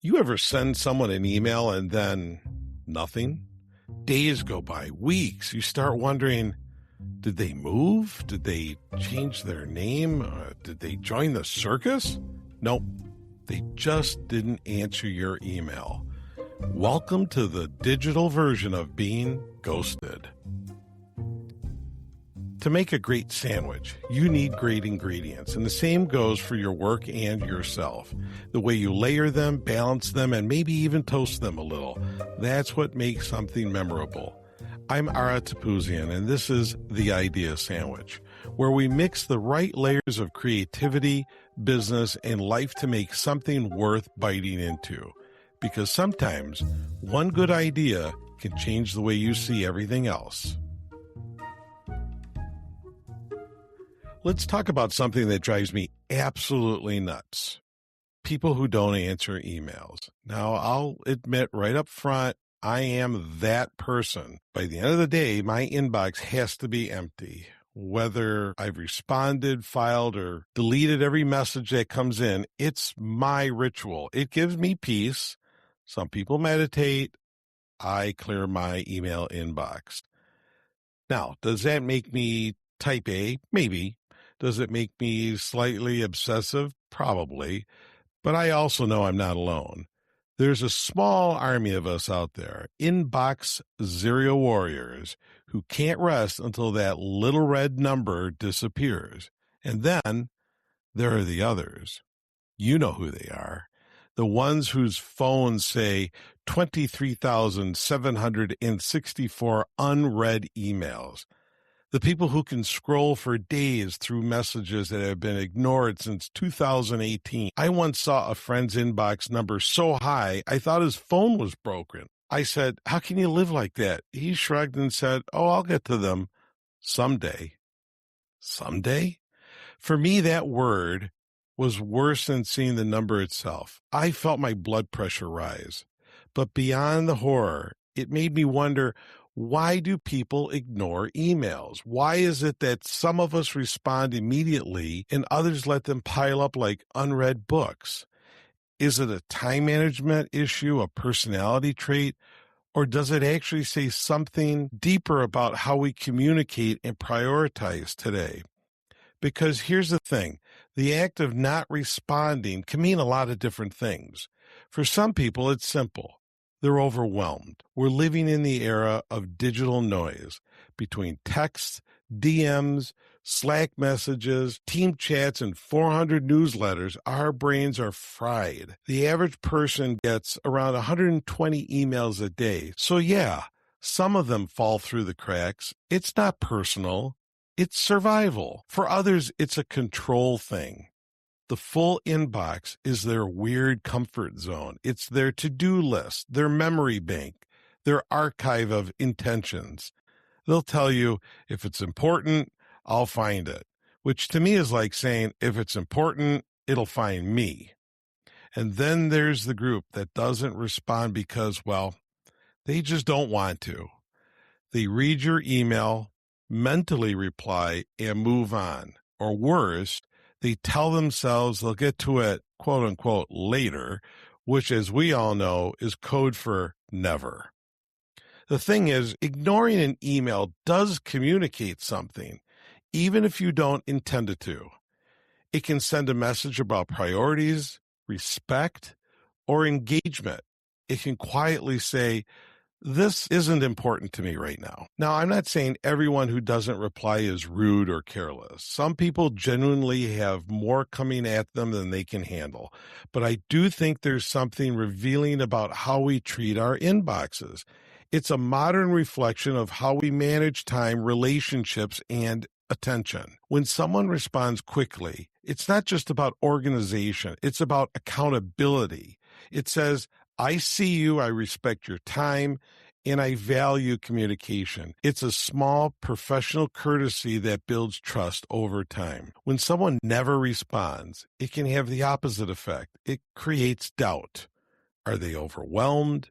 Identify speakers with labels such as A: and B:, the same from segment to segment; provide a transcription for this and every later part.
A: You ever send someone an email and then nothing? Days go by, weeks. You start wondering, did they move? Did they change their name? Did they join the circus? Nope, they just didn't answer your email. Welcome to the digital version of being ghosted. To make a great sandwich, you need great ingredients, and the same goes for your work and yourself. The way you layer them, balance them, and maybe even toast them a little. That's what makes something memorable. I'm Ara Topouzian, and this is The Idea Sandwich, where we mix the right layers of creativity, business, and life to make something worth biting into. Because sometimes one good idea can change the way you see everything else. Let's talk about something that drives me absolutely nuts. People who don't answer emails. Now, I'll admit right up front, I am that person. By the end of the day, my inbox has to be empty. Whether I've responded, filed, or deleted every message that comes in, it's my ritual. It gives me peace. Some people meditate. I clear my email inbox. Now, does that make me type A? Maybe. Does it make me slightly obsessive? Probably. But I also know I'm not alone. There's a small army of us out there, inbox zero warriors, who can't rest until that little red number disappears. And then there are the others. You know who they are. The ones whose phones say 23,764 unread emails. The people who can scroll for days through messages that have been ignored since 2018. I once saw a friend's inbox number so high, I thought his phone was broken. I said, "How can you live like that?" He shrugged and said, "Oh, I'll get to them someday." Someday? For me, that word was worse than seeing the number itself. I felt my blood pressure rise. But beyond the horror, it made me wonder, why do people ignore emails? Why is it that some of us respond immediately and others let them pile up like unread books? Is it a time management issue, a personality trait, or does it actually say something deeper about how we communicate and prioritize today? Because here's the thing, the act of not responding can mean a lot of different things. For some people, it's simple. They're overwhelmed. We're living in the era of digital noise. Between texts, DMs, Slack messages, team chats, and 400 newsletters, our brains are fried. The average person gets around 120 emails a day. So yeah, some of them fall through the cracks. It's not personal. It's survival. For others, it's a control thing. The full inbox is their weird comfort zone. It's their to-do list, their memory bank, their archive of intentions. They'll tell you, if it's important, I'll find it, which to me is like saying, if it's important, it'll find me. And then there's the group that doesn't respond because, well, they just don't want to. They read your email, mentally reply, and move on. Or worse, they tell themselves they'll get to it, quote unquote, later, which, as we all know, is code for never. The thing is, ignoring an email does communicate something, even if you don't intend it to. It can send a message about priorities, respect, or engagement. It can quietly say, this isn't important to me right now. Now, I'm not saying everyone who doesn't reply is rude or careless. Some people genuinely have more coming at them than they can handle. But I do think there's something revealing about how we treat our inboxes. It's a modern reflection of how we manage time, relationships, and attention. When someone responds quickly, it's not just about organization. It's about accountability. It says, I see you, I respect your time, and I value communication. It's a small professional courtesy that builds trust over time. When someone never responds, it can have the opposite effect. It creates doubt. Are they overwhelmed?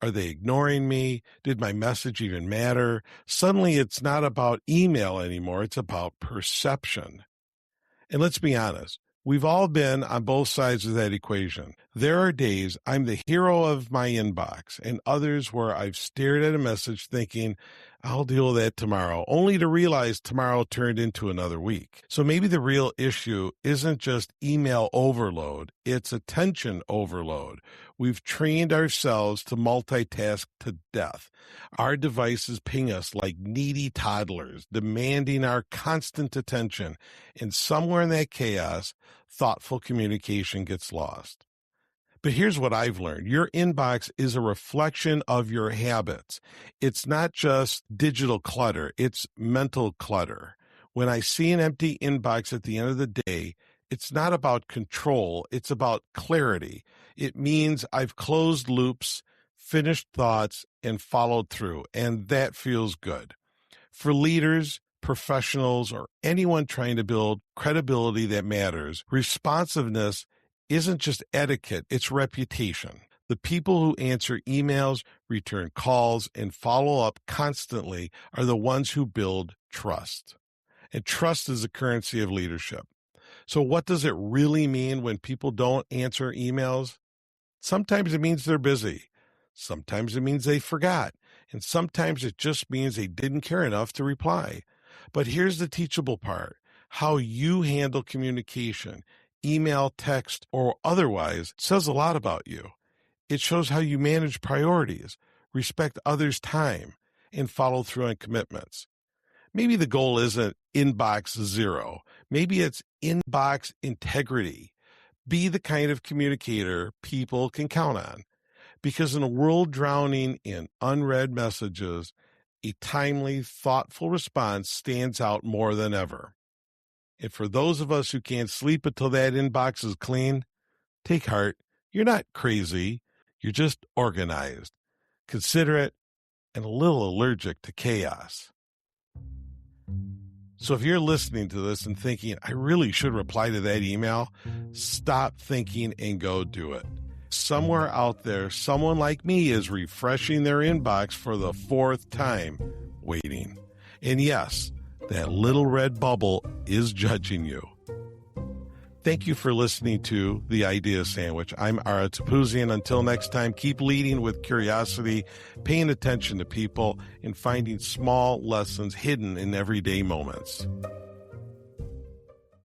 A: Are they ignoring me? Did my message even matter? Suddenly, it's not about email anymore. It's about perception. And let's be honest. We've all been on both sides of that equation. There are days I'm the hero of my inbox and others where I've stared at a message thinking, I'll deal with that tomorrow, only to realize tomorrow turned into another week. So maybe the real issue isn't just email overload, it's attention overload. We've trained ourselves to multitask to death. Our devices ping us like needy toddlers, demanding our constant attention. And somewhere in that chaos, thoughtful communication gets lost. But here's what I've learned. Your inbox is a reflection of your habits. It's not just digital clutter, it's mental clutter. When I see an empty inbox at the end of the day, it's not about control, it's about clarity. It means I've closed loops, finished thoughts, and followed through, and that feels good. For leaders, professionals, or anyone trying to build credibility that matters, responsiveness isn't just etiquette, it's reputation. The people who answer emails, return calls, and follow up constantly are the ones who build trust. And trust is the currency of leadership. So what does it really mean when people don't answer emails? Sometimes it means they're busy. Sometimes it means they forgot. And sometimes it just means they didn't care enough to reply. But here's the teachable part. How you handle communication, email, text, or otherwise, says a lot about you. It shows how you manage priorities, respect others' time, and follow through on commitments. Maybe the goal isn't inbox zero. Maybe it's inbox integrity. Be the kind of communicator people can count on. Because in a world drowning in unread messages, a timely, thoughtful response stands out more than ever. And for those of us who can't sleep until that inbox is clean, take heart. You're not crazy. You're just organized, considerate, and a little allergic to chaos. So if you're listening to this and thinking, I really should reply to that email, stop thinking and go do it. Somewhere out there, someone like me is refreshing their inbox for the 4th time, waiting. And yes, that little red bubble is judging you. Thank you for listening to The Idea Sandwich. I'm Ara Topouzian. Until next time, keep leading with curiosity, paying attention to people, and finding small lessons hidden in everyday moments.